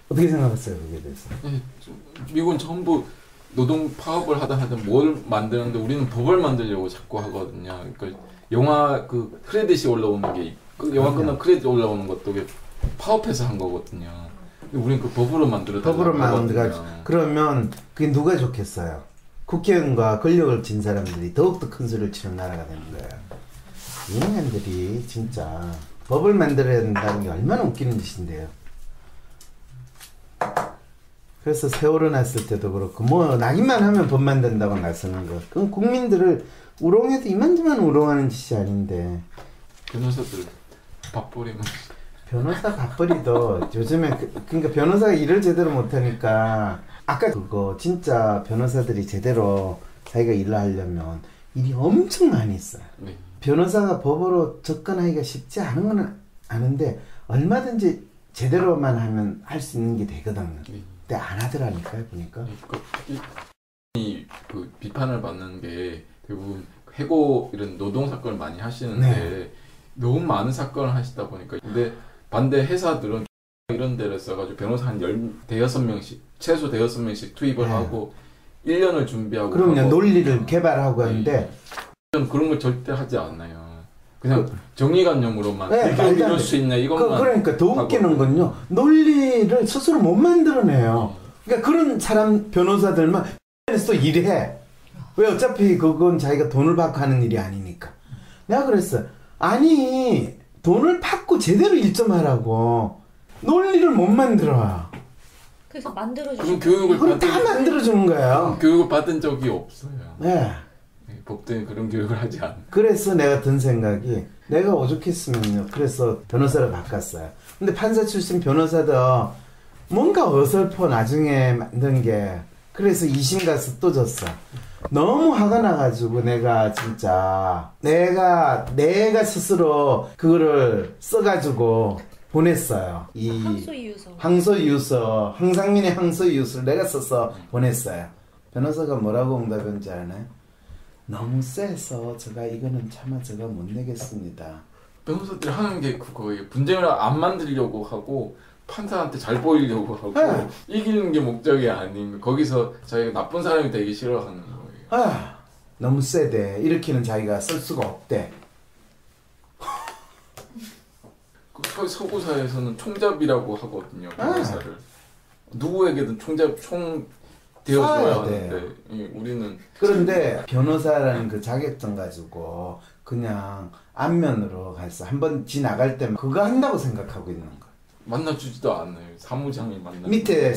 어떻게 생각하세요, 거기에 대해서? 네, 미국은 전부 노동 파업을 하든 뭘 만드는데 우리는 법을 만들려고 자꾸 하거든요. 그러니까 영화 그 크레딧이 올라오는 게, 그 영화 끝나면 크레딧 올라오는 것도 파업해서 한 거거든요. 근데 우리는 그 법으로 법으로 만들어가지고. 그러면 그게 누가 좋겠어요? 국회의원과 권력을 쥔 사람들이 더욱더 큰 소리를 치는 나라가 되는 거예요. 이 인간들이 진짜 법을 만들어야 된다는 게 얼마나 웃기는 짓인데요. 그래서 세월호 났을 때도 그렇고 뭐 나기만 하면 법 만든다고 나서는 거. 그건 국민들을 우롱해도 이만저만 우롱하는 짓이 아닌데. 변호사들 밥벌이는. 변호사 밥벌이도 요즘에 그러니까 변호사가 일을 제대로 못하니까 아까 그거 진짜 변호사들이 제대로 자기가 일을 하려면 일이 엄청 많이 있어요. 네. 변호사가 법으로 접근하기가 쉽지 않은 건 아는데 얼마든지 제대로만 하면 할 수 있는 게 되거든요. 네. 근데 안 하더라니까요, 보니까. 그 비판을 받는 게 대부분 해고 이런 노동 사건을 많이 하시는데 네. 너무 많은 사건을 하시다 보니까 근데 반대 회사들은 이런 데를 써가지고 변호사 한 대여섯 명씩 최소 대여섯 명씩 투입을 네. 하고 1년을 준비하고 그럼요. 논리를 개발하고 하는데 그런 걸 절대 하지 않아요. 그냥 정의관념으로만 네, 이렇게 이룰 수 있냐 이것만. 그러니까 더 웃기는 건요. 논리를 스스로 못 만들어내요. 그러니까 그런 사람 변호사들만 또 일해. 왜 어차피 그건 자기가 돈을 받고 하는 일이 아니니까. 내가 그랬어. 아니 돈을 받고 제대로 일 좀 하라고. 논리를 못 만들어. 그래서 만들어주는 그걸 다 만들어주는 거예요. 교육을 받은 적이 없어요. 네. 법대는 그런 교육을 하지 않아. 그래서 내가 든 생각이 내가 오죽했으면요. 그래서 변호사를 바꿨어요. 근데 판사 출신 변호사도 뭔가 어설퍼 나중에 만든 게 그래서 2심 가서 또 졌어. 너무 화가 나가지고 내가 진짜 내가 스스로 그거를 써가지고 보냈어요. 이 항소이유서 황상민의 항소이유서를 내가 써서 보냈어요. 변호사가 뭐라고 응답했는지 아나요? 너무 세서 제가 이거는 차마 제가 못 내겠습니다. 변호사들이 하는 게 그거예요. 분쟁을 안 만들려고 하고 판사한테 잘 보이려고 하고 네. 이기는 게 목적이 아닌 거기서 자기가 나쁜 사람이 되기 싫어하는 거예요. 아, 너무 세대. 이렇게는 자기가 쓸 수가 없대. 그 서구사에서는 총잡이라고 하거든요. 변호사를. 누구에게든 총 되어줘야 하는데 우리는 그런데 변호사라는 그 자격증 가지고 그냥 안면으로 가서 한번 지나갈 때만 그거 한다고 생각하고 있는 거야. 만나주지도 않아요. 사무장이 밑에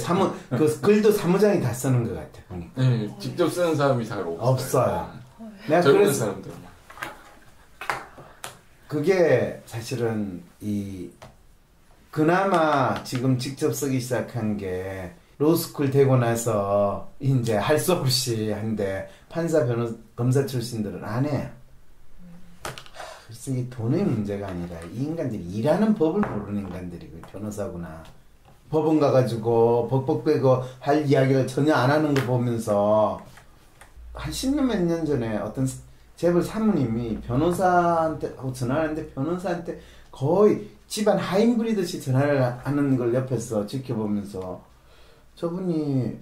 그 글도 사무장이 다 쓰는 것 같아 보니까. 네, 직접 쓰는 사람이 잘 없어요. 내가 젊은 사람들. 그게 사실은 그나마 지금 직접 쓰기 시작한 게 로스쿨 되고 나서 이제 할 수 없이 한데 판사 검사 출신들은 안 해요. 그래서 이게 돈의 문제가 아니라 이 인간들이 일하는 법을 모르는 인간들이고 변호사구나. 법원 가가지고 벅벅대고 할 이야기를 전혀 안 하는 거 보면서 한 10년 몇 년 전에 어떤 재벌 사모님이 변호사한테 하고 전화하는데 변호사한테 거의 집안 하인 부리듯이 전화를 하는 걸 옆에서 지켜보면서 저분이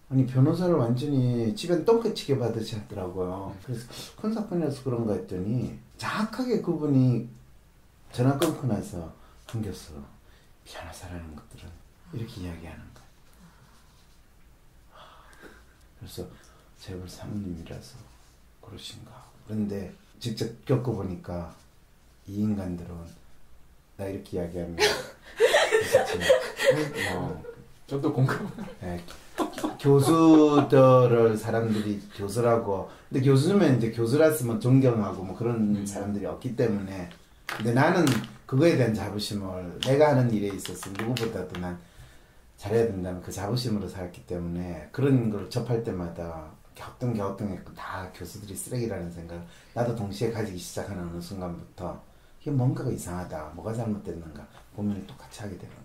아니 변호사를 완전히 집안 똥개치게 받으시 하더라고요. 그래서 큰 사건이라서 그런가 했더니 정확하게 그분이 전화 끊고 나서 끊겼어. 변호사라는 것들은 이렇게 이야기하는 거야. 그래서 재벌 사모님이라서 그러신가. 그런데 직접 겪어보니까 이 인간들은 나 이렇게 이야기하면 저도 공감. 네, 교수들을 사람들이 교수라고. 근데 교수면 이제 교수라서면 존경하고 뭐 그런 사람들이 없기 때문에. 근데 나는 그거에 대한 자부심을 내가 하는 일에 있어서 누구보다도 난 잘해야 된다는 그 자부심으로 살았기 때문에 그런 걸 접할 때마다 갸우뚱갸우뚱했고 다 교수들이 쓰레기라는 생각을 나도 동시에 가지기 시작하는 어느 순간부터 이게 뭔가가 이상하다. 뭐가 잘못됐는가 고민을 똑같이 하게 되는 거예요.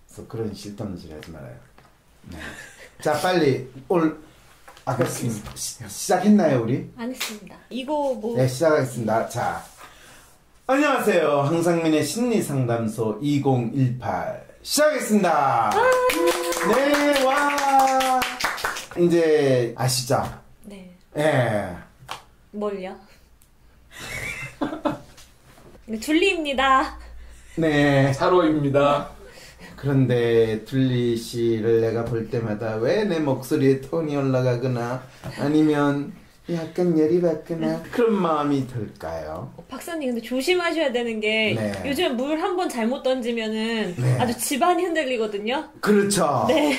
그래서 그런 실없는 소리 하지 말아요. 네. 자 빨리 아까 시작했나요 우리? 안 했습니다. 이거 뭐 네 시작하겠습니다. 자 안녕하세요. 황상민의 심리상담소 2018 시작하겠습니다. 네, 와. 이제 아시죠? 네. 예. 뭘요? 네, 둘리입니다. 네. 사로입니다. 그런데 둘리 씨를 내가 볼 때마다 왜 내 목소리에 톤이 올라가거나 아니면 약간 열이 받거나 그런 마음이 들까요? 박사님 근데 조심하셔야 되는 게 네. 요즘 물 한 번 잘못 던지면은 네. 아주 집안이 흔들리거든요. 그렇죠. 네.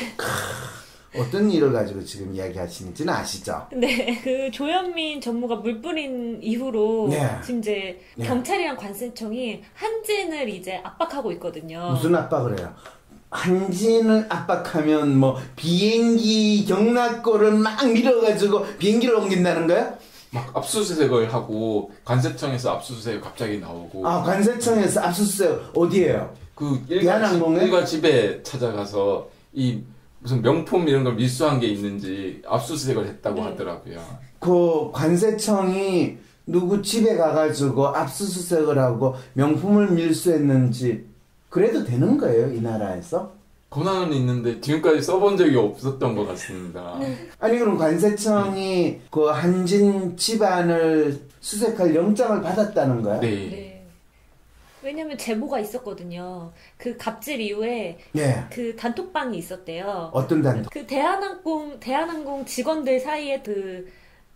어떤 일을 가지고 지금 이야기하시는지는 아시죠? 네. 그 조현민 전무가 물 뿌린 이후로 네. 지금 이제 네. 경찰이랑 관세청이 한진을 이제 압박하고 있거든요. 무슨 압박을 해요? 한진을 압박하면 뭐 비행기 경락고를 막 밀어가지고 비행기를 옮긴다는 거야? 막 압수수색을 하고 관세청에서 압수수색 갑자기 나오고 아, 관세청에서 압수수색 어디에요? 그 대한항공에? 일가 집에 찾아가서 이 무슨 명품 이런 걸 밀수한 게 있는지 압수수색을 했다고 네. 하더라고요. 그 관세청이 누구 집에 가가지고 압수수색을 하고 명품을 밀수했는지 그래도 되는 거예요, 이 나라에서? 권한은 있는데 지금까지 써본 적이 없었던 것 같습니다. 아니 그럼 관세청이 그 한진 집안을 수색할 영장을 받았다는 거야? 네. 네. 왜냐면 제보가 있었거든요. 그 갑질 이후에 예. 그 단톡방이 있었대요. 어떤 단톡? 그 대한항공 직원들 사이에 그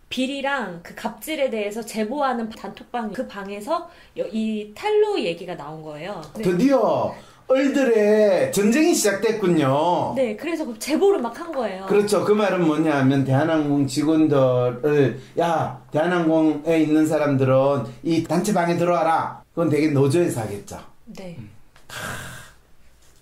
비리랑 그 갑질에 대해서 제보하는 단톡방 그 방에서 이 탈로 얘기가 나온 거예요. 네. 드디어 얼들의 전쟁이 시작됐군요. 네, 그래서 그 제보를 막 한 거예요. 그렇죠. 그 말은 뭐냐 하면 대한항공 직원들을 야 대한항공에 있는 사람들은 이 단체방에 들어와라. 그건 되게 노조에서 하겠죠. 네,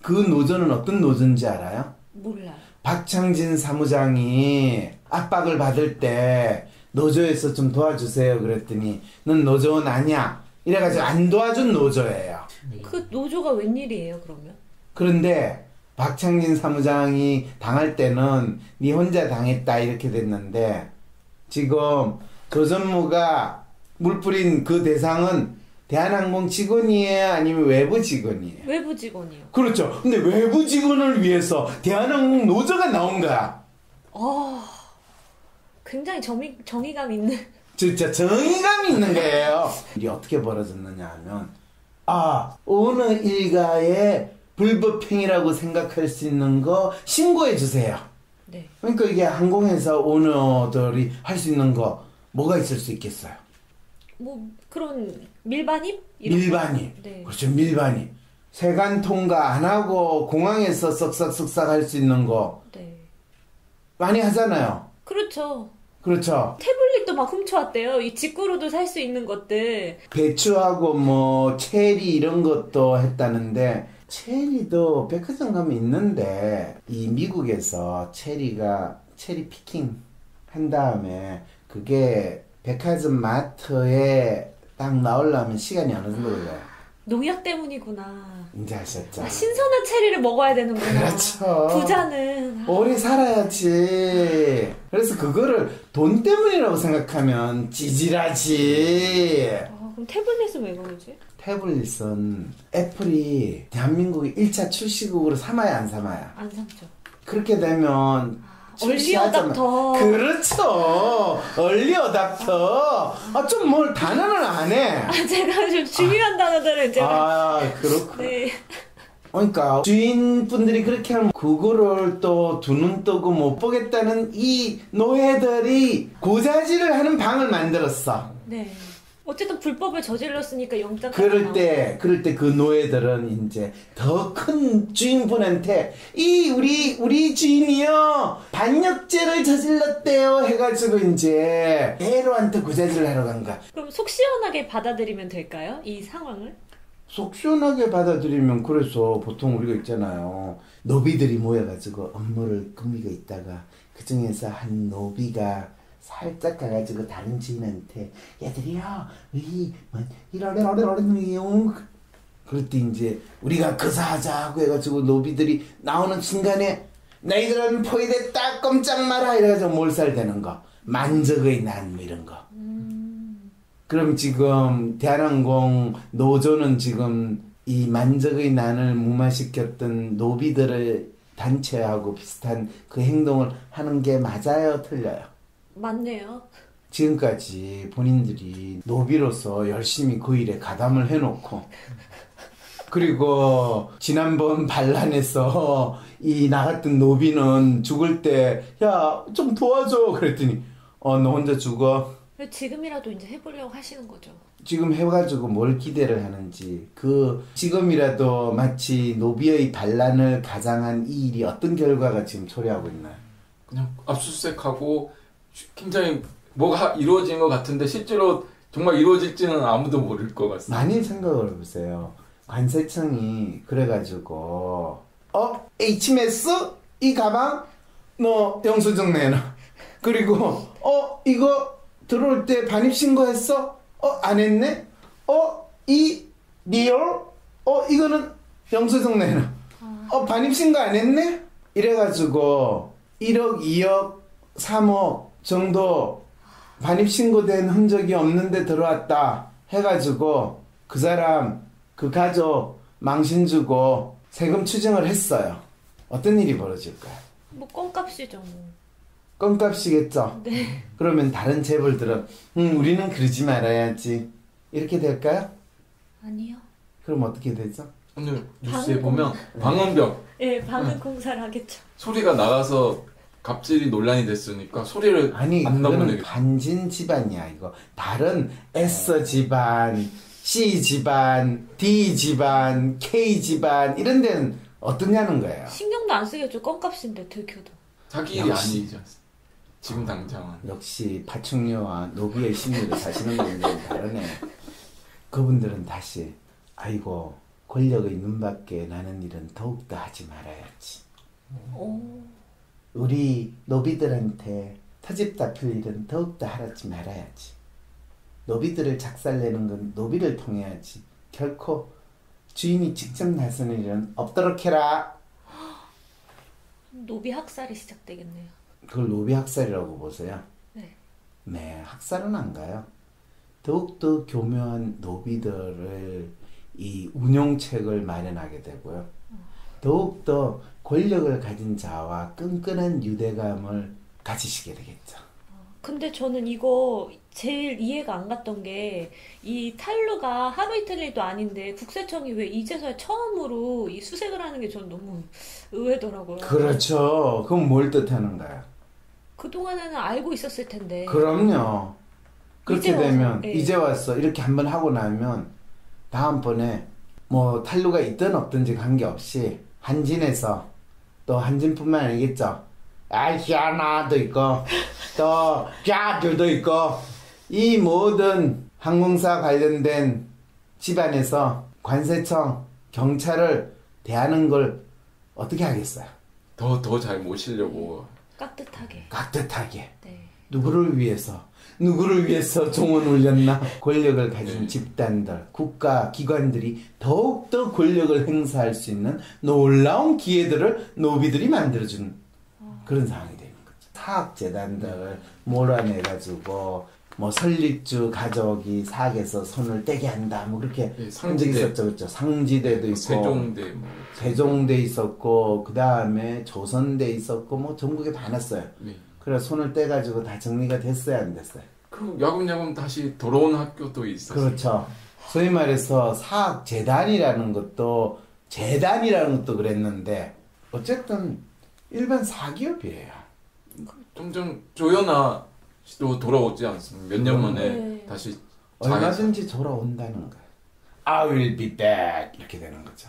그 노조는 어떤 노조인지 알아요? 몰라요. 박창진 사무장이 압박을 받을 때 노조에서 좀 도와주세요 그랬더니 넌 노조원 아니야 이래가지고 안 도와준 노조예요. 그 노조가 웬일이에요, 그러면? 그런데 박창진 사무장이 당할 때는 네 혼자 당했다 이렇게 됐는데 지금 조전무가 물 뿌린 그 대상은 대한항공 직원이에요 아니면 외부 직원이에요? 외부 직원이요. 그렇죠. 근데 외부 직원을 위해서 대한항공 노조가 나온 거야. 굉장히 정의감 있는. 진짜 정의감이 있는 거예요. 이게 어떻게 벌어졌느냐 하면 어느 일가의 불법행위라고 생각할 수 있는 거 신고해 주세요. 네. 그러니까 이게 항공회사 오너들이 할 수 있는 거 뭐가 있을 수 있겠어요? 뭐 그런 밀반입? 이런 밀반입. 거? 네. 그렇죠. 밀반입. 세관 통과 안 하고 공항에서 쓱싹쓱싹 할 수 있는 거 네. 많이 하잖아요. 그렇죠. 그렇죠. 태블릿도 막 훔쳐왔대요. 이 직구로도 살 수 있는 것들. 배추하고 뭐 체리 이런 것도 했다는데 체리도 백화점 가면 있는데 이 미국에서 체리 피킹 한 다음에 그게 백화점 마트에 딱 나오려면 시간이 어느 정도 걸려요? 농약 때문이구나. 이제 아셨죠? 신선한 체리를 먹어야 되는구나. 그렇죠. 부자는. 오래 살아야지. 그래서 그거를 돈 때문이라고 생각하면 찌질하지. 그럼 태블릿은 왜 그러지? 태블릿은 애플이 대한민국의 1차 출시국으로 삼아야 안 삼아야? 안 삼죠. 그렇게 되면 얼리 어답터. 그렇죠. 얼리 어답터. 좀 뭘 단어를 안 해. 제가 좀 중요한 단어들을 제가. 그렇군. 네. 그러니까 주인분들이 그렇게 하면 그거를 또 두 눈 뜨고 못 보겠다는 이 노예들이 고자질을 하는 방을 만들었어. 네. 어쨌든 불법을 저질렀으니까 영장. 그럴 때 그 노예들은 이제 더 큰 주인분한테 우리 주인이요 반역죄를 저질렀대요 해가지고 이제 헤로한테 고자질을 하러 간 거야. 그럼 속 시원하게 받아들이면 될까요? 이 상황을? 속 시원하게 받아들이면 그래서 보통 우리가 있잖아요. 노비들이 모여가지고 업무를 꾸미고 있다가 그 중에서 한 노비가 살짝 가가지고 다른 주인한테 얘들이요 우리 이러래요 그럴 때 이제 우리가 그사하자고 해가지고 노비들이 나오는 순간에 너희들은 포위됐다 꼼짝 마라 이래가지고 몰살되는 거 만적의 난 뭐 이런 거. 그럼 지금 대한항공 노조는 지금 이 만적의 난을 무마시켰던 노비들의 단체하고 비슷한 그 행동을 하는 게 맞아요, 틀려요? 맞네요. 지금까지 본인들이 노비로서 열심히 그 일에 가담을 해놓고 그리고 지난번 반란에서 이 나갔던 노비는 죽을 때 야, 좀 도와줘 그랬더니 너 혼자 죽어. 지금이라도 이제 해보려고 하시는 거죠. 지금 해가지고 뭘 기대를 하는지 그 지금이라도 마치 노비의 반란을 가장한 이 일이 어떤 결과가 지금 초래하고 있나요? 그냥 압수수색하고 굉장히 뭐가 이루어진 것 같은데 실제로 정말 이루어질지는 아무도 모를 것 같습니다. 많이 생각을 해보세요. 관세청이 그래가지고 HMS? 이 가방? 너 영수증 내놔. 그리고 이거 들어올 때 반입신고했어? 안 했네? 이 리얼? 이거는 영수증 내놔. 반입신고 안 했네? 이래가지고 1억, 2억, 3억 정도 반입신고된 흔적이 없는데 들어왔다 해가지고 그 사람, 그 가족 망신 주고 세금 추징을 했어요. 어떤 일이 벌어질까요? 뭐 껌값이죠. 뭐. 껌값이겠죠? 네. 그러면 다른 재벌들은 우리는 그러지 말아야지 이렇게 될까요? 아니요. 그럼 어떻게 되죠? 오늘 뉴스에 보면 방음벽 예, 방음 공사를 하겠죠. 소리가 나가서 갑질이 논란이 됐으니까 소리를 아니 안 그거는 나보내겠다. 간진 집안이야 이거. 다른 S 집안, C 집안, D 집안, K 집안 이런 데는 어떠냐는 거예요. 신경도 안 쓰겠죠. 껌값인데 들켜도. 자기 일이 역시. 아니지 않습니까? 지금 당장은. 역시 파충류와 노비의 심리를 사시는 분들은 다르네. 그분들은 다시 아이고 권력의 눈밖에 나는 일은 더욱더 하지 말아야지. 오. 우리 노비들한테 터집다 필 일은 더욱더 하지 말아야지. 노비들을 작살내는 건 노비를 통해야지. 결코 주인이 직접 나서는 일은 없도록 해라. 노비 학살이 시작되겠네요. 그걸 노비 학살이라고 보세요. 네. 네, 학살은 안 가요. 더욱더 교묘한 노비들을 이 운용책을 마련하게 되고요. 더욱더 권력을 가진 자와 끈끈한 유대감을 가지시게 되겠죠. 근데 저는 이거 제일 이해가 안 갔던 게 이 탈루가 하루 이틀 일도 아닌데 국세청이 왜 이제서야 처음으로 이 수색을 하는 게 전 너무 의외더라고요. 그렇죠. 그럼 뭘 뜻하는가요? 그동안에는 알고 있었을 텐데. 그럼요. 그렇게 이제 와서, 되면 예. 이제 왔어 이렇게 한번 하고 나면 다음번에 뭐 탈루가 있든 없든지 관계없이 한진에서 또 한진뿐만 아니겠죠. 아시아나도 있고 또 갸들도 있고 이 모든 항공사 관련된 집안에서 관세청, 경찰을 대하는 걸 어떻게 하겠어요? 더 잘 모시려고. 깍듯하게. 깍듯하게. 네. 누구를 위해서 종을 울렸나? 권력을 가진 네. 집단들, 국가 기관들이 더욱더 권력을 행사할 수 있는 놀라운 기회들을 노비들이 만들어준 그런 상황이 되는 거죠. 사학재단들을 몰아내가지고 뭐 설립주 가족이 사학에서 손을 떼게 한다 뭐 그렇게 네, 한 적이 상지대. 있었죠. 그렇죠. 상지대도 있고 세종대 뭐. 세종대 있었고 그 다음에 조선대 있었고 뭐 전국에 많았어요. 네. 그래 손을 떼가지고 다 정리가 됐어요, 안 됐어요? 그리고 야금야금 다시 돌아온 학교도 있었어요. 그렇죠. 소위 말해서 사학재단이라는 것도 재단이라는 것도 그랬는데 어쨌든 일반 사기업이에요. 점점 조연아 씨도 돌아오지 않습니까? 몇 년 만에 네. 다시 얼마든지 돌아온다는 거예요. I will be back 이렇게 되는 거죠.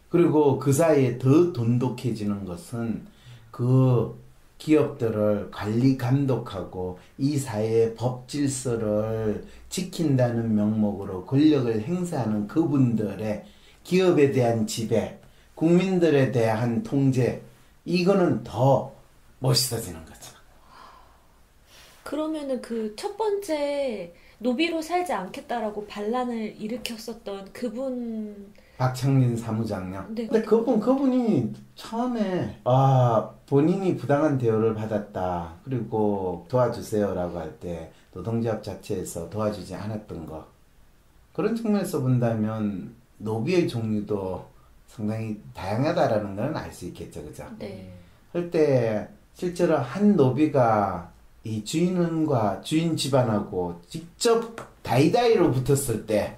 그리고 그 사이에 더 돈독해지는 것은 그 기업들을 관리 감독하고 이 사회의 법 질서를 지킨다는 명목으로 권력을 행사하는 그분들의 기업에 대한 지배, 국민들에 대한 통제 이거는 더 멋있어지는 거죠. 그러면은 그 첫 번째 노비로 살지 않겠다라고 반란을 일으켰었던 그분 박창린 사무장요. 네. 근데 그분이 처음에 본인이 부당한 대우를 받았다. 그리고 도와주세요라고 할 때 노동조합 자체에서 도와주지 않았던 거. 그런 측면에서 본다면 노비의 종류도 상당히 다양하다라는 건 알 수 있겠죠, 그죠? 네. 그럴 때 실제로 한 노비가 이 주인과 주인 집안하고 직접 다이다이로 붙었을 때,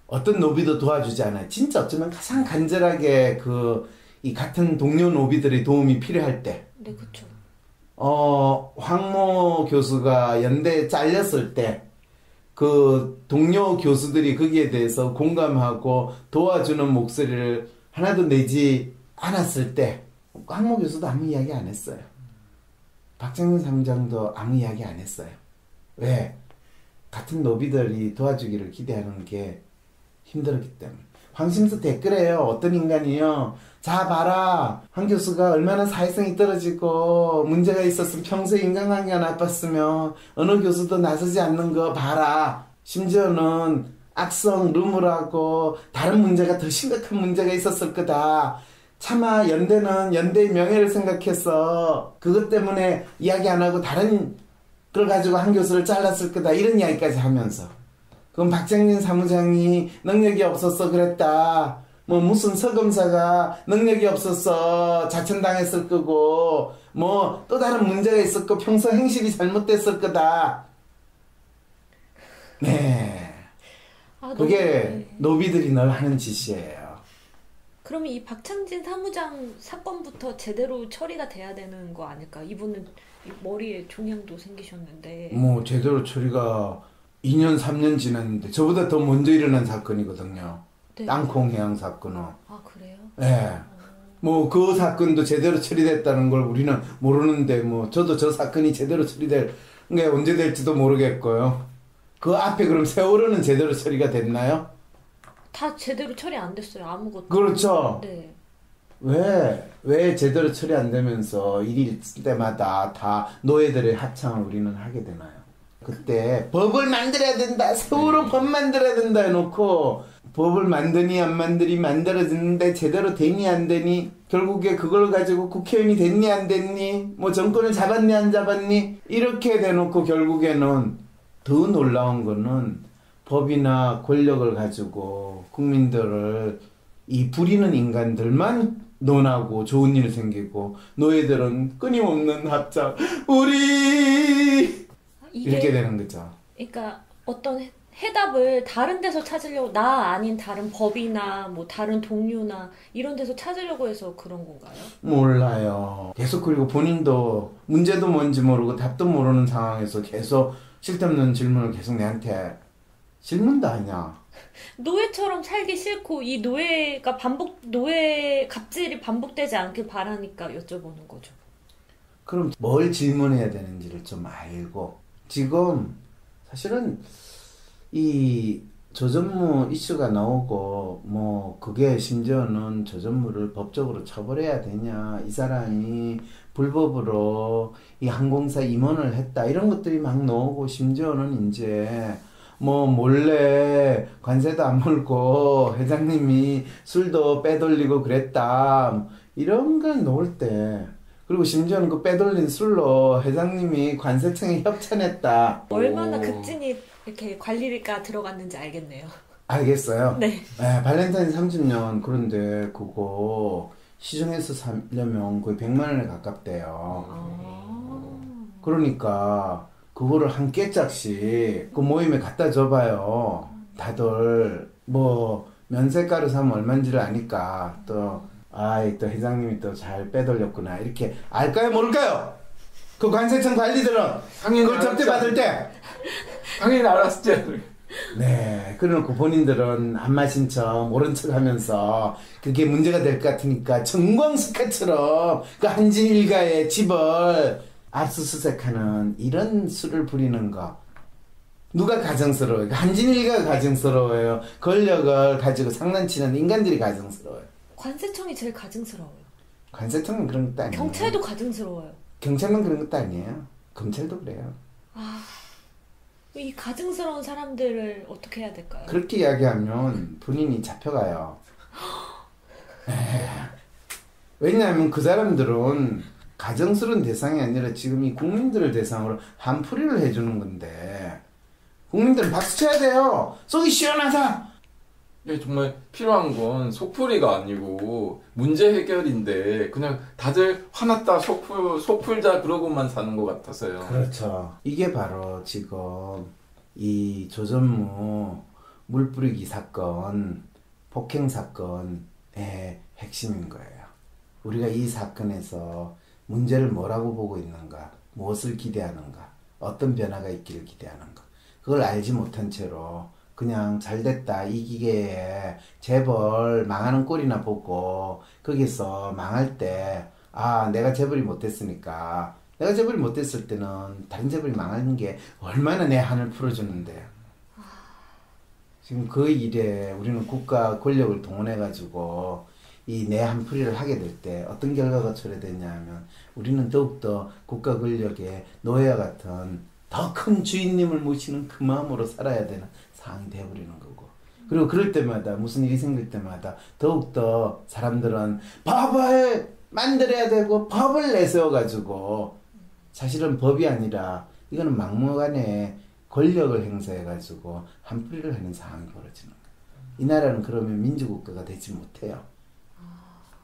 어떤 노비도 도와주지 않아요. 진짜 어쩌면 가장 간절하게 이 같은 동료 노비들의 도움이 필요할 때, 네, 그쵸. 황모 교수가 연대에 잘렸을 때, 그 동료 교수들이 거기에 대해서 공감하고 도와주는 목소리를 하나도 내지 않았을 때, 황모 교수도 아무 이야기 안 했어요. 박정민 사무장도 아무 이야기 안 했어요. 왜? 같은 노비들이 도와주기를 기대하는 게 힘들었기 때문에. 황심수 댓글에요. 어떤 인간이요. 자 봐라. 황 교수가 얼마나 사회성이 떨어지고 문제가 있었으면 평소에 인간관계가 나빴으면 어느 교수도 나서지 않는 거 봐라. 심지어는 악성 루머라고 다른 문제가 더 심각한 문제가 있었을 거다. 차마 연대는 연대의 명예를 생각해서 그것 때문에 이야기 안 하고 다른 걸 가지고 한 교수를 잘랐을 거다. 이런 이야기까지 하면서 그럼 박정민 사무장이 능력이 없어서 그랬다. 뭐 무슨 서검사가 능력이 없어서 자천당했을 거고 뭐 또 다른 문제가 있었고 평소 행실이 잘못됐을 거다. 네. 그게 네. 노비들이 늘 하는 짓이에요. 그러면 이 박창진 사무장 사건부터 제대로 처리가 돼야 되는 거 아닐까? 이분은 머리에 종양도 생기셨는데. 뭐 제대로 처리가 2년 3년 지났는데 저보다 더 먼저 일어난 사건이거든요. 네. 땅콩 해양 사건은. 아, 그래요? 네. 뭐 그 사건도 제대로 처리됐다는 걸 우리는 모르는데 뭐 저도 저 사건이 제대로 처리될 게 언제 될지도 모르겠고요. 그 앞에 그럼 세월호는 제대로 처리가 됐나요? 다 제대로 처리 안 됐어요. 아무것도. 그렇죠. 네. 왜 제대로 처리 안 되면서 일이 있을 때마다 다 노예들의 합창을 우리는 하게 되나요? 그때 법을 만들어야 된다. 세월호 법 만들어야 된다 해놓고 법을 만드니 안 만드니 만들어지는데 제대로 되니 안 되니 결국에 그걸 가지고 국회의원이 됐니 안 됐니 뭐 정권을 잡았니 안 잡았니 이렇게 돼놓고 결국에는 더 놀라운 거는 법이나 권력을 가지고 국민들을 이 부리는 인간들만 논하고 좋은 일 생기고 노예들은 끊임없는 합작 우리 이렇게 되는 거죠. 그러니까 어떤 해답을 다른 데서 찾으려고 나 아닌 다른 법이나 뭐 다른 동료나 이런 데서 찾으려고 해서 그런 건가요? 몰라요. 계속 그리고 본인도 문제도 뭔지 모르고 답도 모르는 상황에서 계속 쓸데없는 질문을 계속 내한테 질문도 하냐. 노예처럼 살기 싫고 이 노예 갑질이 반복되지 않길 바라니까 여쭤보는 거죠. 그럼 뭘 질문해야 되는지를 좀 알고 지금 사실은 이 조전무 이슈가 나오고 뭐 그게 심지어는 조전무를 법적으로 처벌해야 되냐 이 사람이 불법으로 이 항공사 임원을 했다 이런 것들이 막 나오고 심지어는 이제 뭐 몰래 관세도 안 물고 회장님이 술도 빼돌리고 그랬다 이런 걸 나올 때 그리고 심지어는 그 빼돌린 술로 회장님이 관세청에 협찬했다. 얼마나 극진히 이렇게 관리가 들어갔는지 알겠네요. 알겠어요? 네. 네, 발렌타인 30년 그런데 그거 시중에서 사려면 거의 100만 원에 가깝대요. 그러니까 그거를 한 깨짝씩 그 모임에 갖다 줘봐요. 다들 뭐 면세가로 사면 얼마인지를 아니까 또 또 회장님이 또 잘 빼돌렸구나 이렇게 알까요 모를까요? 그 관세청 관리들은 그걸 접대받을 때 당연히 알았죠. 네 그래놓고 본인들은 안 마신 척 모른 척 하면서 그게 문제가 될 것 같으니까 정광석화처럼 그 한진 일가의 집을 압수수색하는 이런 수를 부리는 거 누가 가정스러워요? 한진 일가가 가정스러워요? 권력을 가지고 장난치는 인간들이 가정스러워요? 관세청이 제일 가증스러워요. 관세청은 그런 것도 아니에요. 경찰도 가증스러워요. 경찰은 그런 것도 아니에요. 검찰도 그래요. 이 가증스러운 사람들을 어떻게 해야 될까요? 그렇게 이야기하면 본인이 잡혀가요. 왜냐하면 그 사람들은 가정스러운 대상이 아니라 지금 이 국민들을 대상으로 한풀이를 해주는 건데 국민들은 박수 쳐야 돼요. 속이 시원하다. 이게 정말 필요한 건 속풀이가 아니고 문제 해결인데 그냥 다들 화났다 속 풀자 그러고만 사는 것 같아서요. 그렇죠. 이게 바로 지금 이 조전무 물뿌리기 사건, 폭행 사건의 핵심인 거예요. 우리가 이 사건에서 문제를 뭐라고 보고 있는가, 무엇을 기대하는가, 어떤 변화가 있기를 기대하는가, 그걸 알지 못한 채로 그냥 잘됐다 이 기계에 재벌 망하는 꼴이나 보고 거기서 망할 때 내가 재벌이 못됐으니까 내가 재벌이 못됐을 때는 다른 재벌이 망하는 게 얼마나 내 한을 풀어주는데 지금 그 일에 우리는 국가 권력을 동원해가지고 이 내 한풀이를 하게 될 때 어떤 결과가 초래되냐 하면 우리는 더욱더 국가 권력의 노예와 같은 더 큰 주인님을 모시는 그 마음으로 살아야 되는 상황이 되어버리는 거고 그리고 그럴 때마다 무슨 일이 생길 때마다 더욱더 사람들은 법을 만들어야 되고 법을 내세워가지고 사실은 법이 아니라 이거는 막무가내 권력을 행사해가지고 한풀이를 하는 상황이 벌어지는 거예요. 이 나라는 그러면 민주국가가 되지 못해요.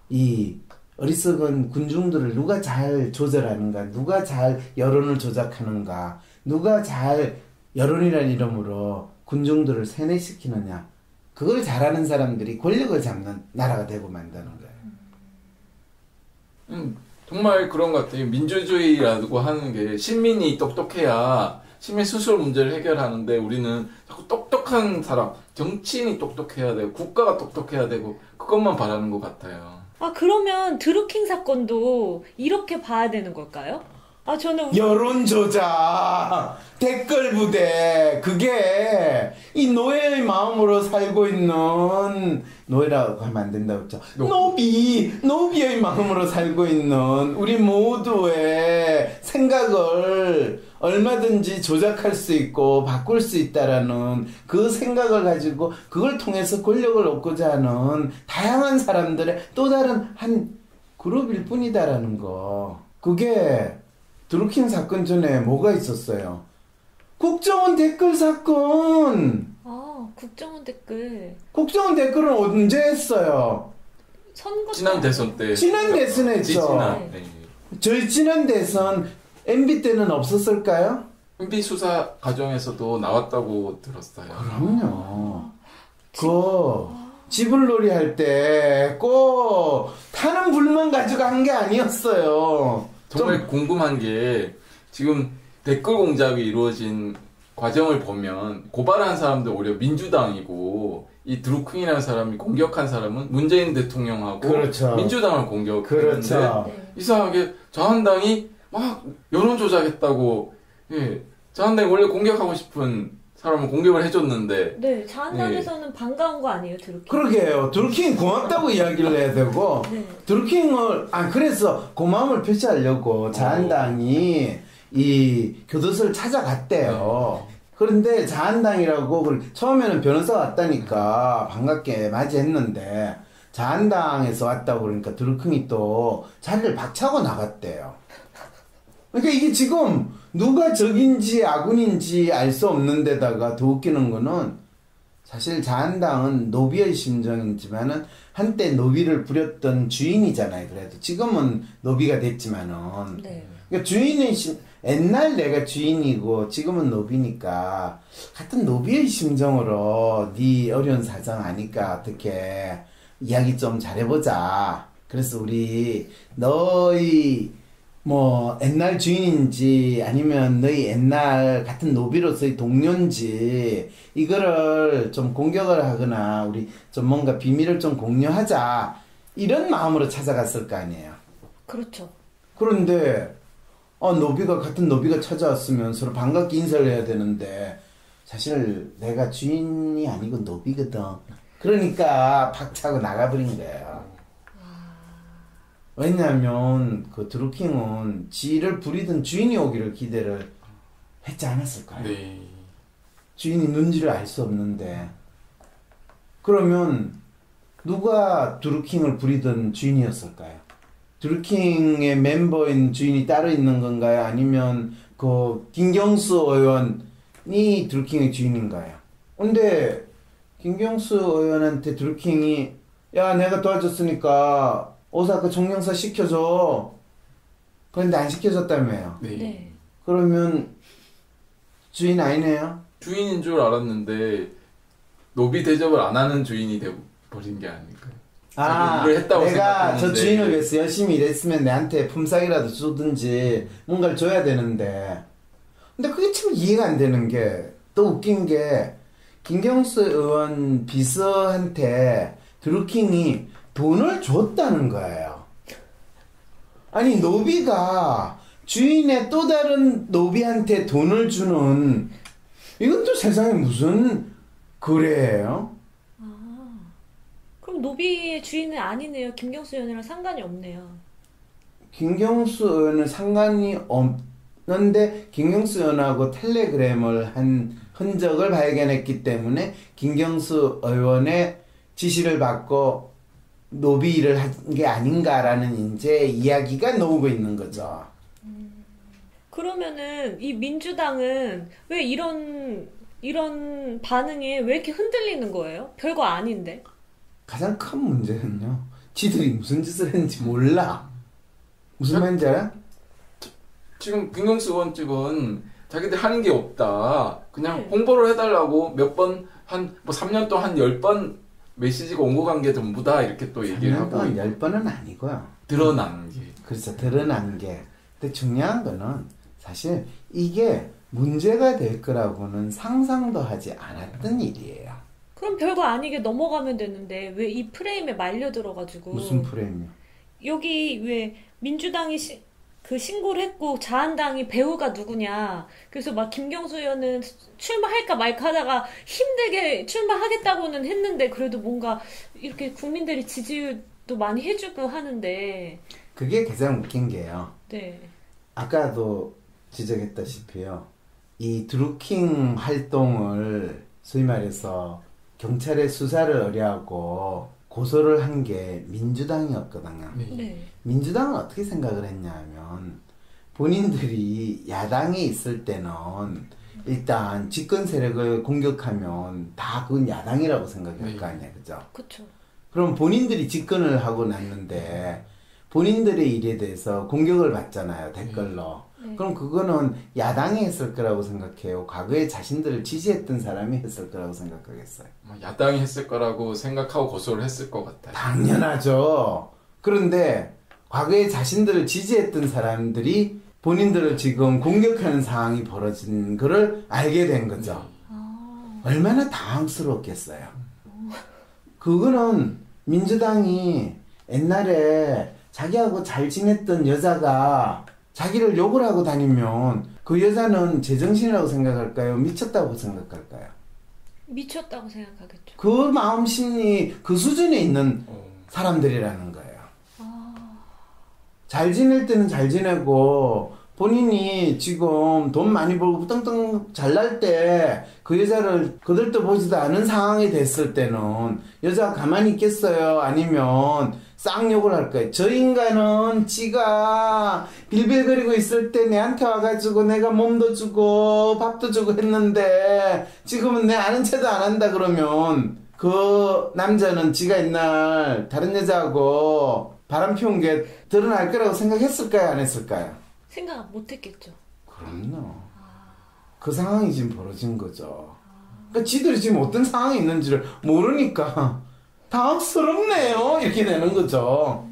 이 어리석은 군중들을 누가 잘 조절하는가, 누가 잘 여론을 조작하는가, 누가 잘 여론이라는 이름으로 군중들을 세뇌시키느냐, 그걸 잘하는 사람들이 권력을 잡는 나라가 되고 만다는 거예요. 정말 그런 것 같아요. 민주주의라고 하는 게 시민이 똑똑해야 시민 스스로 문제를 해결하는데 우리는 자꾸 똑똑한 사람, 정치인이 똑똑해야 되고 국가가 똑똑해야 되고 그것만 바라는 것 같아요. 그러면 드루킹 사건도 이렇게 봐야 되는 걸까요? 저는 여론 조작, 댓글 부대, 그게 이 노예의 마음으로 살고 있는 노예라고 하면 안 된다고 했죠. 노비의 마음으로 살고 있는 우리 모두의 생각을 얼마든지 조작할 수 있고 바꿀 수 있다라는 그 생각을 가지고 그걸 통해서 권력을 얻고자 하는 다양한 사람들의 또 다른 한 그룹일 뿐이다라는 거. 그게 드루킹 사건 전에 뭐가 있었어요? 국정원 댓글 사건. 국정원 댓글. 국정원 댓글은 언제 했어요? 선거 지난 대선 때. 지난 대선에 했죠. 네. 저희 지난 대선 MB 때는 없었을까요? MB 수사 과정에서도 나왔다고 들었어요. 그럼요. 지불놀이 할 때 꼭 타는 불만 가지고 한 게 아니었어요. 정말 궁금한 게 지금 댓글 공작이 이루어진 과정을 보면 고발한 사람들 오히려 민주당이고 이 드루킹이라는 사람이 공격한 사람은 문재인 대통령하고 그렇죠. 민주당을 공격했는데 그렇죠. 이상하게 자한당이 막 여론 조작했다고 자한당이 원래 공격하고 싶은 사람을 공격을 해줬는데 네, 자한당에서는 반가운 거 아니에요, 드루킹? 그러게요. 드루킹 고맙다고 이야기를 해야 되고 드루킹을 그래서 고마움을 표시하려고 자한당이 이 교도소를 찾아갔대요. 그런데 자한당이라고 처음에는 변호사 왔다니까 반갑게 맞이했는데 자한당에서 왔다고 그러니까 드루킹이 또 자리를 박차고 나갔대요. 그러니까 이게 지금 누가 적인지 아군인지 알 수 없는 데다가 더 웃기는 거는 사실 자한당은 노비의 심정이지만은 한때 노비를 부렸던 주인이잖아요. 그래도 지금은 노비가 됐지만은 그러니까 주인은 옛날 내가 주인이고 지금은 노비니까 같은 노비의 심정으로 네 어려운 사정 아니까 어떻게 이야기 좀 잘해보자. 그래서 우리 너희 옛날 주인인지 아니면 너희 옛날 같은 노비로서의 동료인지 이거를 좀 공격을 하거나 우리 좀 뭔가 비밀을 좀 공유하자 이런 마음으로 찾아갔을 거 아니에요. 그렇죠. 그런데 같은 노비가 찾아왔으면 서로 반갑게 인사를 해야 되는데 사실 내가 주인이 아니고 노비거든. 그러니까 박차고 나가버린 거예요. 왜냐하면 그 드루킹은 지를 부리던 주인이 오기를 기대를 했지 않았을까요? 네. 주인이 눈치를 알 수 없는데 그러면 누가 드루킹을 부리던 주인이었을까요? 드루킹의 멤버인 주인이 따로 있는 건가요? 아니면 그 김경수 의원 드루킹의 주인인 거예요. 근데 김경수 의원한테 드루킹이 야 내가 도와줬으니까 오사카 총영사 시켜줘. 그런데 안 시켜줬다며요. 네. 네. 그러면 주인 아니네요? 주인인 줄 알았는데 노비 대접을 안 하는 주인이 돼버린 게 아닐까요? 일을 했다고 내가 저 생각했는데. 주인을 위해서 열심히 일했으면 내한테 품삯이라도 주든지 뭔가를 줘야 되는데 근데 그게 참 이해가 안 되는 게 또 웃긴 게 김경수 의원 비서한테 드루킹이 돈을 줬다는 거예요. 아니 노비가 주인의 또 다른 노비한테 돈을 주는 이건 또 세상에 무슨 거래예요? 그럼 노비의 주인은 아니네요. 김경수 의원이랑 상관이 없네요. 김경수 의원은 상관이 없는데 김경수 의원하고 텔레그램을 한 흔적을 발견했기 때문에 김경수 의원의 지시를 받고 노비 일을 한 게 아닌가라는 이제 이야기가 나오고 있는 거죠. 그러면은 이 민주당은 왜 이런 반응에 왜 이렇게 흔들리는 거예요? 별거 아닌데. 가장 큰 문제는요. 지들이 무슨 짓을 했는지 몰라. 무슨 말인지 알아? 지금 김경수 의원 측은 자기들 하는 게 없다. 그냥 네. 홍보를 해달라고 몇 번, 뭐 3년 동안 10번 메시지가 온 거 간 게 전부다. 이렇게 또 얘기를 3년 하고. 동안 10번은 아니고요. 드러난 게. 그렇죠. 드러난 게. 근데 중요한 거는 사실 이게 문제가 될 거라고는 상상도 하지 않았던 일이에요. 그럼 별거 아니게 넘어가면 되는데 왜 이 프레임에 말려들어가지고 무슨 프레임이요? 여기 왜 민주당이 그 신고를 했고 자한당이 배우가 누구냐 그래서 막 김경수 의원은 출마할까 말까 하다가 힘들게 출마하겠다고는 했는데 그래도 뭔가 이렇게 국민들이 지지도 많이 해주고 하는데 그게 가장 웃긴 게요. 네. 아까도 지적했다시피요. 이 드루킹 활동을 소위 말해서 경찰의 수사를 의뢰하고 고소를 한 게 민주당이었거든요. 네. 민주당은 어떻게 생각을 했냐면 본인들이 야당에 있을 때는 일단 집권 세력을 공격하면 다 그건 야당이라고 생각할 거 아니야, 그죠? 그쵸. 그럼 본인들이 집권을 하고 났는데 본인들의 일에 대해서 공격을 받잖아요, 댓글로. 네. 그럼 그거는 야당이 했을 거라고 생각해요. 과거에 자신들을 지지했던 사람이 했을 거라고 생각하겠어요. 야당이 했을 거라고 생각하고 고소를 했을 것 같아요. 당연하죠. 그런데 과거에 자신들을 지지했던 사람들이 본인들을 지금 공격하는 상황이 벌어진 거를 알게 된 거죠. 얼마나 당황스러웠겠어요. 그거는 민주당이 옛날에 자기하고 잘 지냈던 여자가 자기를 욕을 하고 다니면 그 여자는 제정신이라고 생각할까요? 미쳤다고 생각할까요? 미쳤다고 생각하겠죠. 그 마음 심리 그 수준에 있는 사람들이라는 거예요. 잘 지낼 때는 잘 지내고 본인이 지금 돈 많이 벌고 떵떵 잘날 때 그 여자를 거들떠 보지도 않은 상황이 됐을 때는 여자가 가만히 있겠어요? 아니면 쌍욕을 할 거예요. 저 인간은 지가 빌빌거리고 있을 때 내한테 와가지고 내가 몸도 주고 밥도 주고 했는데 지금은 내 아는 체도 안 한다 그러면 그 남자는 지가 옛날 다른 여자하고 바람 피운 게 드러날 거라고 생각했을까요? 안 했을까요? 생각 못 했겠죠. 그럼요. 그 상황이 지금 벌어진 거죠. 그러니까 지들이 지금 어떤 상황이 있는지를 모르니까 당황스럽네요. 이렇게 되는 거죠.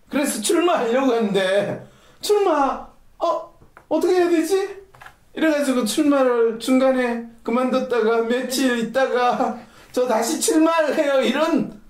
그래서 출마하려고 했는데 어떻게 해야 되지? 이래가지고 출마를 중간에 그만뒀다가 며칠 있다가 저 다시 출마를 해요. 이런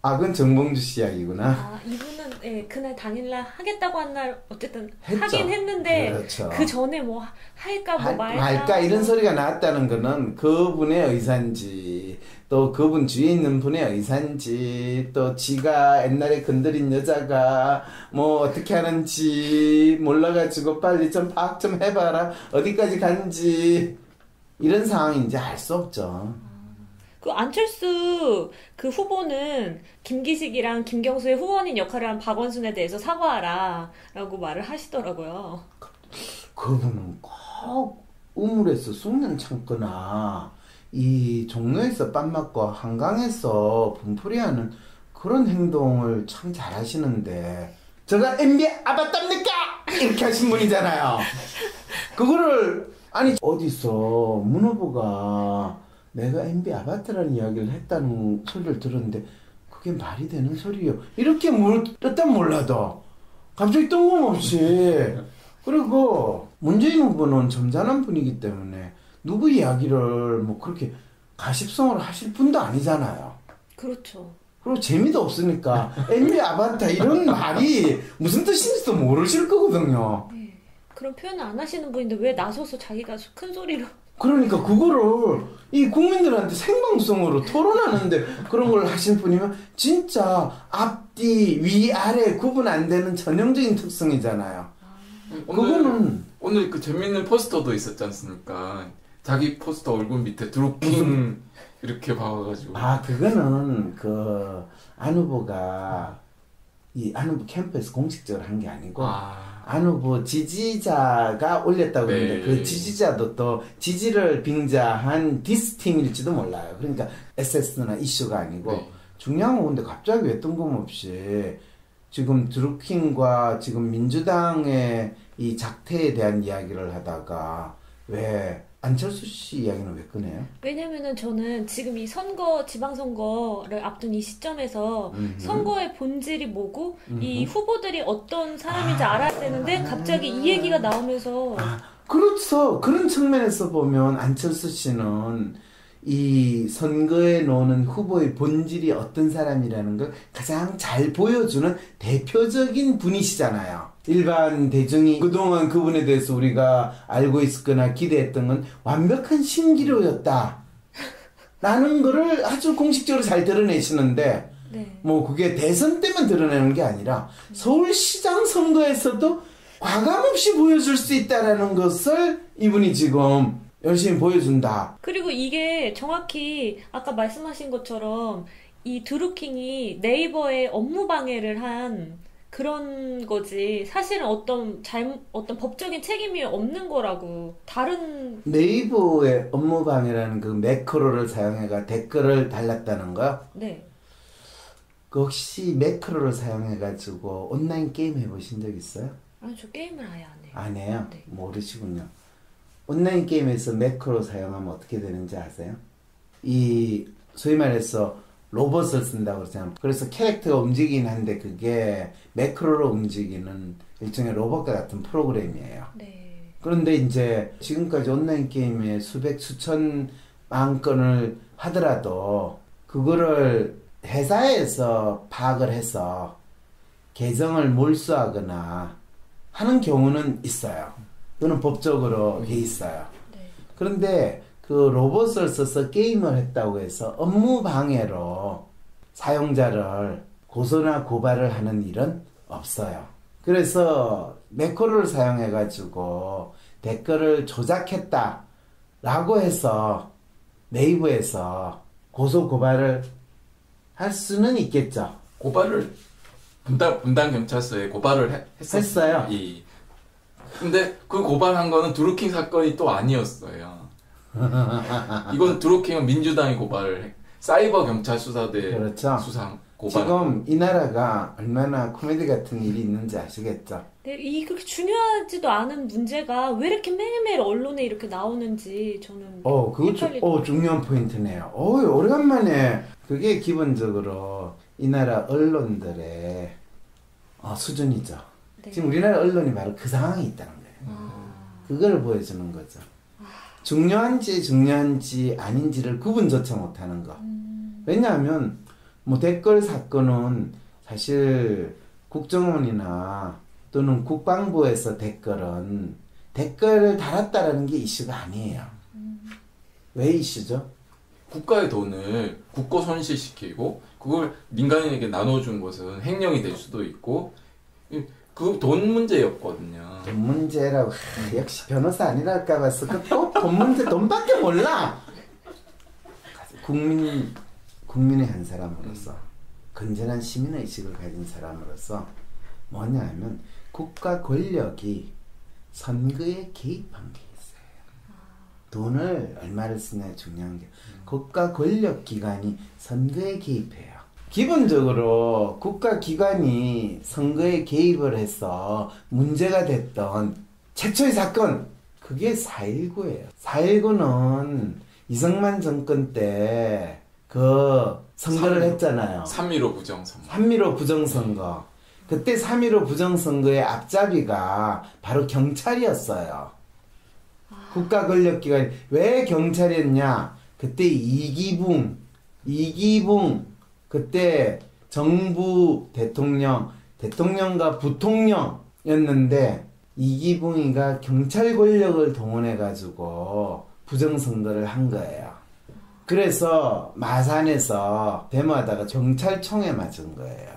그건 정봉주 씨 이야기구나. 이분은 그날 당일날 하겠다고 한 날 어쨌든 했죠. 하긴 했는데 그렇죠. 그 전에 뭐 할까 뭐 말까 이런 소리가 나왔다는 거는 그분의 의사인지 또 그분 주위에 있는 분의 의사인지 또 지가 옛날에 건드린 여자가 뭐 어떻게 하는지 몰라가지고 빨리 좀 파악 좀 해봐라 어디까지 간지 이런 상황인지 알 수 없죠. 그 안철수 그 후보는 김기식이랑 김경수의 후원인 역할을 한 박원순에 대해서 사과하라 라고 말을 하시더라고요. 그분은 꼭 우물에서 숙련 참거나 이 종로에서 빰 맞고 한강에서 분풀이하는 그런 행동을 참 잘하시는데 제가 MB 아바답니까? 이렇게 하신 분이잖아요. 그거를 아니 어디서 문 후보가 내가 MB 아바타라는 이야기를 했다는 소리를 들었는데 그게 말이 되는 소리요. 이렇게 물었단 몰라도 갑자기 뜬금없이 그리고 문재인 후보는 점잖은 분이기 때문에 누구 이야기를 뭐 그렇게 가십성을 하실 분도 아니잖아요. 그렇죠. 그리고 재미도 없으니까 MB 아바타 이런 말이 무슨 뜻인지도 모르실 거거든요. 네. 그런 표현을 안 하시는 분인데 왜 나서서 자기가 큰 소리로 그러니까 그거를 이 국민들한테 생방송으로 토론하는데 그런 걸 하실 분이면 진짜 앞뒤 위아래 구분 안 되는 전형적인 특성이잖아요. 그거는 오늘 그 재밌는 포스터도 있었지 않습니까? 자기 포스터 얼굴 밑에 드루킹 이렇게 박아가지고. 그거는 그 안 후보가 이 안 후보 캠프에서 공식적으로 한 게 아니고 안 후보 지지자가 올렸다고 했는데 그 지지자도 또 지지를 빙자한 디스팀일지도 몰라요. 그러니까 SS나 이슈가 아니고 중요한 건 근데 갑자기 왜 뜬금없이 지금 드루킹과 지금 민주당의 이 작태에 대한 이야기를 하다가 왜 안철수 씨 이야기는 왜 꺼내요? 왜냐면은 저는 지금 이 지방선거를 앞둔 이 시점에서 선거의 본질이 뭐고 이 후보들이 어떤 사람인지 알아야 되는데 갑자기 이 얘기가 나오면서 그렇죠. 그런 측면에서 보면 안철수 씨는 이 선거에 나오는 후보의 본질이 어떤 사람이라는 걸 가장 잘 보여주는 대표적인 분이시잖아요. 일반 대중이 그동안 그분에 대해서 우리가 알고 있었거나 기대했던 건 완벽한 신기루였다 라는 거를 아주 공식적으로 잘 드러내시는데 네. 뭐 그게 대선 때만 드러내는 게 아니라 서울시장 선거에서도 과감없이 보여줄 수 있다라는 것을 이분이 지금 열심히 보여준다. 그리고 이게 정확히 아까 말씀하신 것처럼 이 드루킹이 네이버에 업무 방해를 한 그런 거지 사실은 어떤 법적인 책임이 없는 거라고 다른 네이버의 업무 방해라는 그 매크로를 사용해가 댓글을 달랐다는 거요? 네. 그 혹시 매크로를 사용해가지고 온라인 게임 해보신 적 있어요? 아니 저 게임을 아예 안 해요. 안 해요? 네. 모르시군요. 온라인 게임에서 매크로 사용하면 어떻게 되는지 아세요? 이 소위 말해서 로봇을 쓴다고 그러잖아요. 그래서 캐릭터가 움직이긴 한데 그게 매크로로 움직이는 일종의 로봇과 같은 프로그램이에요. 네. 그런데 이제 지금까지 온라인 게임에 수천 만 건을 하더라도 그거를 회사에서 파악을 해서 계정을 몰수하거나 하는 경우는 있어요. 그거는 법적으로 돼 있어요. 네. 그런데 그 로봇을 써서 게임을 했다고 해서 업무 방해로 사용자를 고소나 고발을 하는 일은 없어요. 그래서 매크로를 사용해가지고 댓글을 조작했다라고 해서 네이버에서 고소 고발을 할 수는 있겠죠. 고발을 분당 경찰서에 고발을 했어요. 예. 근데 그 고발한 거는 드루킹 사건이 또 아니었어요. 이건 드루킹은 민주당이 고발을 사이버 경찰 수사대 그렇죠. 수상 고발. 지금 이 나라가 얼마나 코미디 같은 일이 있는지 아시겠죠? 네, 이 그렇게 중요하지도 않은 문제가 왜 이렇게 매일매일 언론에 이렇게 나오는지 저는 그거 중요한 포인트네요. 오래간만에 그게 기본적으로 이 나라 언론들의 수준이죠. 네. 지금 우리나라 언론이 바로 그 상황에 있다는 거예요. 그걸 보여주는 거죠. 중요한지 아닌지를 구분조차 못하는 거. 왜냐하면 뭐 댓글 사건은 사실 국정원이나 또는 국방부에서 댓글을 달았다라는 게 이슈가 아니에요. 왜 이슈죠? 국가의 돈을 국고 손실시키고 그걸 민간인에게 나눠준 것은 횡령이 될 수도 있고 그 돈 문제였거든요. 돈 문제라고 역시 변호사 아니랄까 봐서 또 돈 문제 돈밖에 몰라. 국민의 한 사람으로서 건전한 시민의식을 가진 사람으로서 뭐냐 하면 국가 권력이 선거에 개입한 게 있어요. 돈을 얼마를 쓰냐 중요한 게 국가 권력기관이 선거에 개입해요. 기본적으로 국가기관이 선거에 개입을 해서 문제가 됐던 최초의 사건 그게 4.19예요. 4.19는 이승만 정권 때 그 선거를 했잖아요. 3.15 부정선거. 3.15 부정선거. 그때 3.15 부정선거의 앞잡이가 바로 경찰이었어요. 국가 권력기관이 왜 경찰이었냐? 그때 이기붕 그때 정부 대통령과 부통령이었는데 이기붕이가 경찰 권력을 동원해가지고 부정선거를 한 거예요. 그래서 마산에서 데모하다가 경찰총에 맞은 거예요.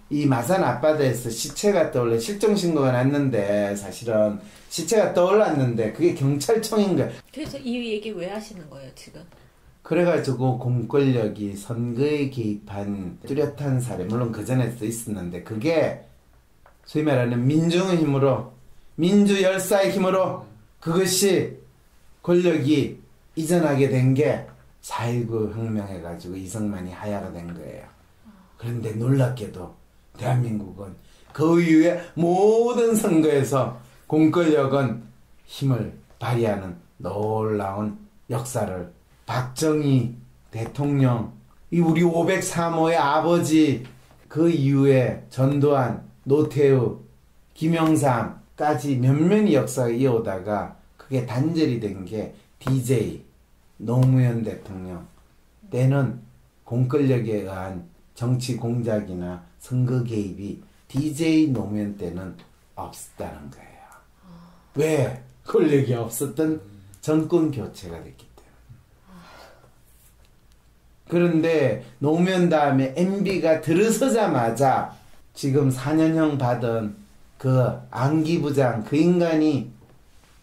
이 마산 앞바다에서 시체가 떠올라 실종신고가 났는데 사실은 시체가 떠올랐는데 그게 경찰총인 거예요. 그래서 이 얘기 왜 하시는 거예요 지금? 그래가지고 공권력이 선거에 개입한 뚜렷한 사례 물론 그전에도 있었는데 그게 소위 말하는 민중의 힘으로 민주 열사의 힘으로 그것이 권력이 이전하게 된 게 4.19 혁명해가지고 이승만이 하야가 된 거예요. 그런데 놀랍게도 대한민국은 그 이후에 모든 선거에서 공권력은 힘을 발휘하는 놀라운 역사를 박정희 대통령, 이 우리 503호의 아버지, 그 이후에 전두환, 노태우, 김영삼까지 면면이 역사가 이어오다가 그게 단절이 된 게 DJ 노무현 대통령 때는 공권력에 의한 정치 공작이나 선거 개입이 DJ 노무현 때는 없었다는 거예요. 왜? 권력이 없었던 정권 교체가 됐기 때문에. 그런데 노무현 다음에 MB가 들어서자마자 지금 4년형 받은 그 안기부장 그 인간이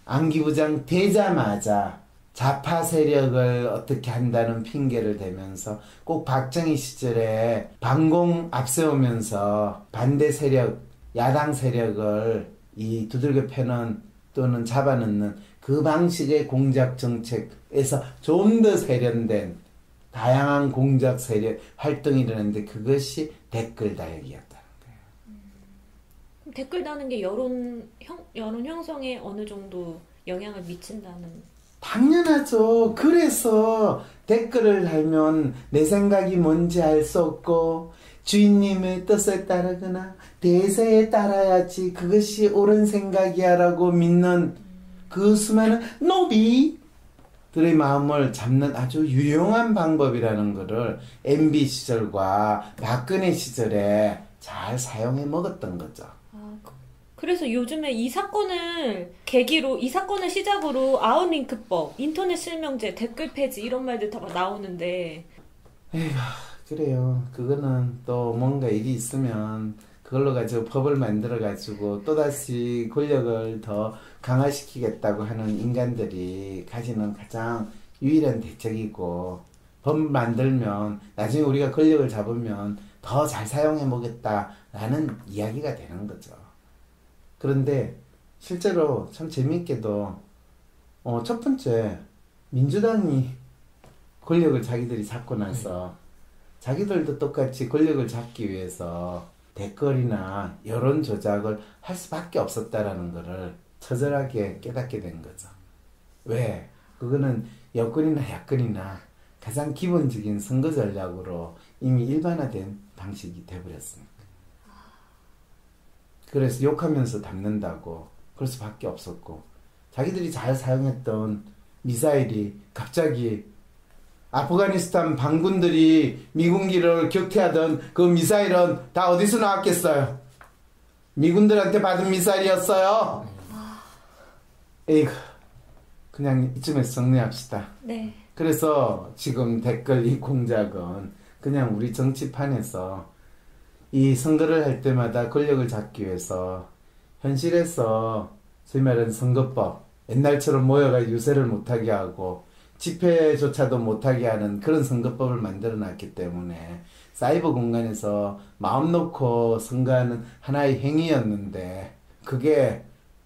안기부장 되자마자 좌파 세력을 어떻게 한다는 핑계를 대면서 꼭 박정희 시절에 반공 앞세우면서 반대 세력, 야당 세력을 이 두들겨 패는 또는 잡아넣는 그 방식의 공작 정책에서 좀 더 세련된 다양한 공작 세력 활동이 일어났는데 그것이 댓글 다육이었다는 거예요. 댓글 다는 게 여론 형성에 어느 정도 영향을 미친다는. 당연하죠. 그래서 댓글을 달면 내 생각이 뭔지 알 수 없고 주인님의 뜻에 따르거나 대세에 따라야지 그것이 옳은 생각이야 라고 믿는 그 수많은 노비들의 마음을 잡는 아주 유용한 방법이라는 것을 MB 시절과 박근혜 시절에 잘 사용해 먹었던 거죠. 그래서 요즘에 이 사건을 계기로, 이 사건을 시작으로 아웃링크법, 인터넷 실명제, 댓글 폐지 이런 말들 다 나오는데. 에휴, 그래요. 그거는 또 뭔가 일이 있으면 그걸로 가지고 법을 만들어 가지고 또다시 권력을 더 강화시키겠다고 하는 인간들이 가지는 가장 유일한 대책이고, 법 만들면 나중에 우리가 권력을 잡으면 더 잘 사용해 보겠다라는 이야기가 되는 거죠. 그런데 실제로 참 재미있게도 첫 번째 민주당이 권력을 자기들이 잡고 나서 자기들도 똑같이 권력을 잡기 위해서 댓글이나 여론 조작을 할 수밖에 없었다라는 것을 처절하게 깨닫게 된 거죠. 왜? 그거는 여권이나 야권이나 가장 기본적인 선거 전략으로 이미 일반화된 방식이 돼버렸습니다. 그래서 욕하면서 담는다고 그럴 수밖에 없었고, 자기들이 잘 사용했던 미사일이 갑자기 아프가니스탄 반군들이 미군기를 격퇴하던 그 미사일은 다 어디서 나왔겠어요? 미군들한테 받은 미사일이었어요. 에이구, 그냥 이쯤에서 정리합시다. 네. 그래서 지금 댓글 이 공작은 그냥 우리 정치판에서 이 선거를 할 때마다 권력을 잡기 위해서 현실에서 소위 말하는 선거법, 옛날처럼 모여가 유세를 못하게 하고 집회조차도 못하게 하는 그런 선거법을 만들어 놨기 때문에 사이버 공간에서 마음 놓고 선거하는 하나의 행위였는데, 그게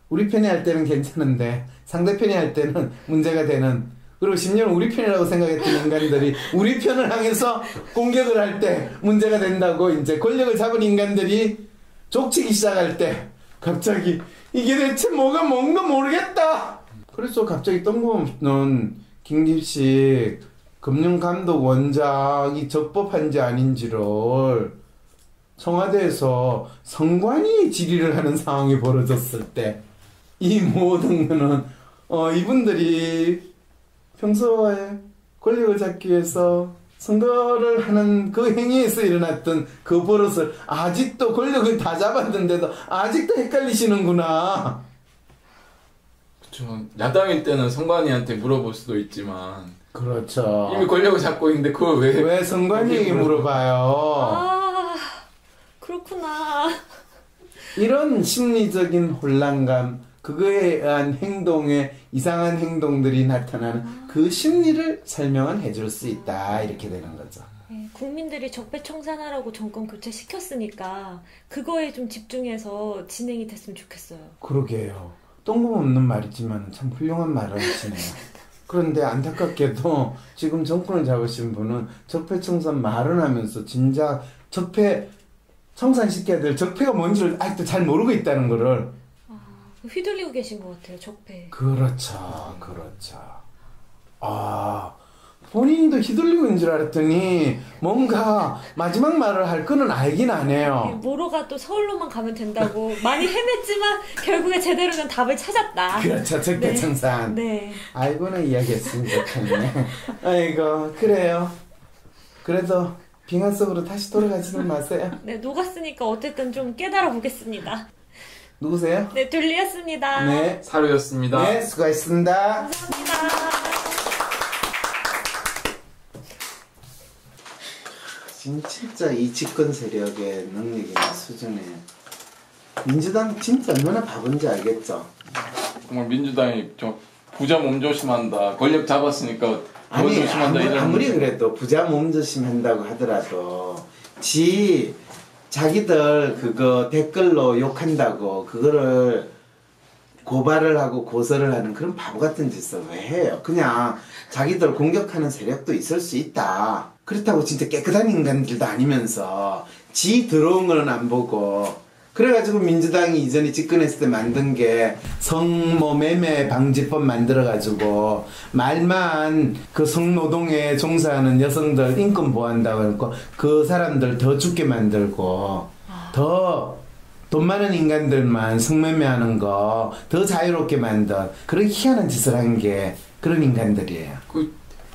우리 편이 할 때는 괜찮은데 상대편이 할 때는 문제가 되는, 그리고 심지어는 우리 편이라고 생각했던 인간들이 우리 편을 향해서 공격을 할 때 문제가 된다고 이제 권력을 잡은 인간들이 족치기 시작할 때 갑자기 이게 대체 뭐가 뭔가 모르겠다. 그래서 갑자기 뜬금없는 김기식 금융감독원장이 적법한지 아닌지를 청와대에서 선관위 질의를 하는 상황이 벌어졌을 때 이 모든 거는 이분들이 평소에 권력을 잡기 위해서 선거를 하는 그 행위에서 일어났던 그 버릇을 아직도 권력을 다 잡았는데도 아직도 헷갈리시는구나. 그렇죠. 야당일 때는 선관위한테 물어볼 수도 있지만 그렇죠. 이미 권력을 잡고 있는데 그걸 왜 선관위에게 물어봐요. 아, 그렇구나. 이런 심리적인 혼란감, 그거에 의한 행동에 이상한 행동들이 나타나는 그 심리를 설명은 해줄 수 있다, 이렇게 되는 거죠. 네, 국민들이 적폐청산하라고 정권 교체시켰으니까 그거에 좀 집중해서 진행이 됐으면 좋겠어요. 그러게요. 뜬금없는 말이지만 참 훌륭한 말을 하시네요. 그런데 안타깝게도 지금 정권을 잡으신 분은 적폐청산 말은 하면서 진작 적폐 청산시켜야 될 적폐가 뭔지를 아직도 잘 모르고 있다는 거를 휘둘리고 계신 것 같아요, 적폐. 그렇죠. 그렇죠. 아, 본인도 휘둘리고 있는 줄 알았더니 뭔가 마지막 말을 할 거는 알긴 하네요. 모로가 또 서울로만 가면 된다고 많이 헤맸지만 결국에 제대로 된 답을 찾았다. 그렇죠. 적폐청산. 네. 알고는 이야기했으면 좋겠네. 아이고, 그래요. 그래도 빙하 속으로 다시 돌아가지는 마세요. 네, 녹았으니까 어쨌든 좀 깨달아 보겠습니다. 누구세요? 네, 둘리였습니다. 네. 사료였습니다. 네, 수고하셨습니다. 감사합니다. 진짜 이 집권 세력의 능력이나 수준에 민주당 진짜 얼마나 바본지 알겠죠? 정말 민주당이 좀 부자 몸조심한다, 권력 잡았으니까 아니, 몸조심한다 이런. 아무리 그래도 부자 몸조심한다고 하더라도 자기들 그거 댓글로 욕한다고 그거를 고발을 하고 고소를 하는 그런 바보 같은 짓을 왜 해요? 그냥 자기들 공격하는 세력도 있을 수 있다. 그렇다고 진짜 깨끗한 인간들도 아니면서 지 들어온 거는 안 보고, 그래가지고 민주당이 이전에 집권했을 때 만든 게 성모 매매 방지법 만들어가지고 말만 그 성노동에 종사하는 여성들 인권 보호한다고 해놓고 그 사람들 더 죽게 만들고 더 돈 많은 인간들만 성매매하는 거 더 자유롭게 만든 그런 희한한 짓을 한 게 그런 인간들이에요.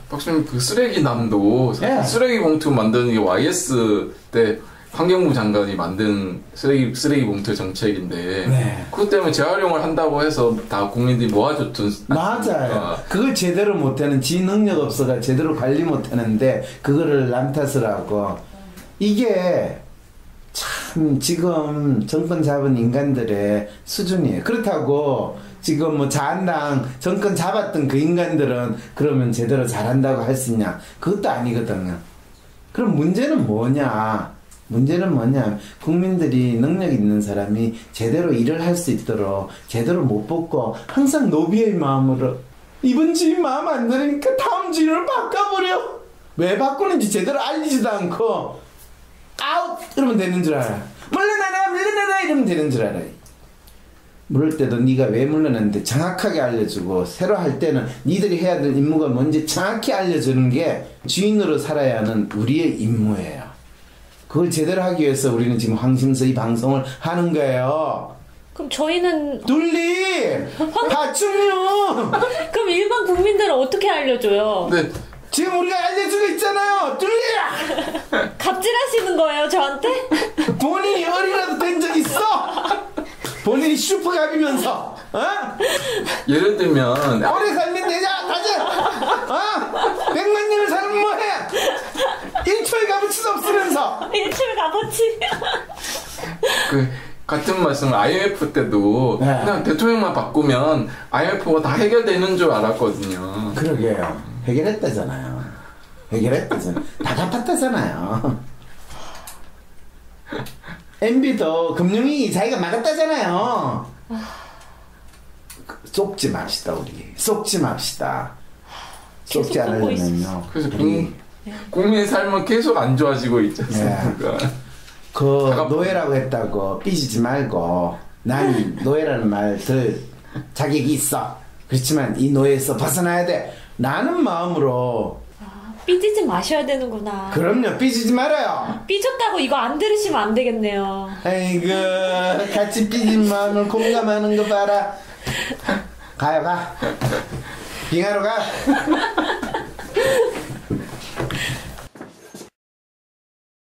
박수님 그 쓰레기 남도 예. 쓰레기 봉투 만드는 게 YS 때 환경부 장관이 만든 쓰레기 봉투 정책인데 네. 그것 때문에 재활용을 한다고 해서 다 국민들이 모아줬던. 맞아요. 그걸 제대로 못하는, 지 능력 없어가 제대로 관리 못하는데 그거를 남 탓을 하고, 이게 참 지금 정권 잡은 인간들의 수준이에요. 그렇다고 지금 뭐 자한당 정권 잡았던 그 인간들은 그러면 제대로 잘한다고 할 수 있냐? 그것도 아니거든요. 그럼 문제는 뭐냐? 문제는 뭐냐? 국민들이 능력 있는 사람이 제대로 일을 할 수 있도록 제대로 못 뽑고 항상 노비의 마음으로 이번 주인 마음 안 들으니까 다음 주인을 바꿔버려. 왜 바꾸는지 제대로 알리지도 않고 아웃! 이러면 되는 줄 알아. 물러나라 이러면 되는 줄 알아. 물을 때도 네가 왜 물러났는데 정확하게 알려주고, 새로 할 때는 니들이 해야 될 임무가 뭔지 정확히 알려주는 게 주인으로 살아야 하는 우리의 임무예요. 그걸 제대로 하기 위해서 우리는 지금 황심서 이 방송을 하는 거예요. 그럼 저희는 둘리! 파충류! 그럼 일반 국민들은 어떻게 알려줘요? 근데 지금 우리가 알려주고 있잖아요. 둘리! 갑질하시는 거예요, 저한테? 본인이 어리라도 된 적 있어? 본인이 슈퍼갑이면서, 어? 예를 들면 오래 살면 되자, 가자! 100만 년을 살면 뭐해? 1초의 값어치도 없으면서! 일출 값어치. 그 같은 말씀을 IMF 때도 네. 그냥 대통령만 바꾸면 IMF가 다 해결되는 줄 알았거든요. 그러게요. 해결했다잖아요. 다 갚았다잖아요. MB도 금융위 자기가 막았다잖아요. 속지 맙시다 우리. 속지 맙시다. 속지 계속 속고 않으려면요. 그래서 우리 국민의 삶은 계속 안 좋아지고 있지 않습니까? 그 노예라고 했다고 삐지지 말고 난 노예라는 말 들 자격이 있어. 그렇지만 이 노예에서 벗어나야 돼. 라는 마음으로 삐지지 마셔야 되는구나. 그럼요. 삐지지 말아요. 삐졌다고 이거 안 들으시면 안 되겠네요. 아이고 같이 삐진 마음을 공감하는 거 봐라. 가요 가. 빙하로 가.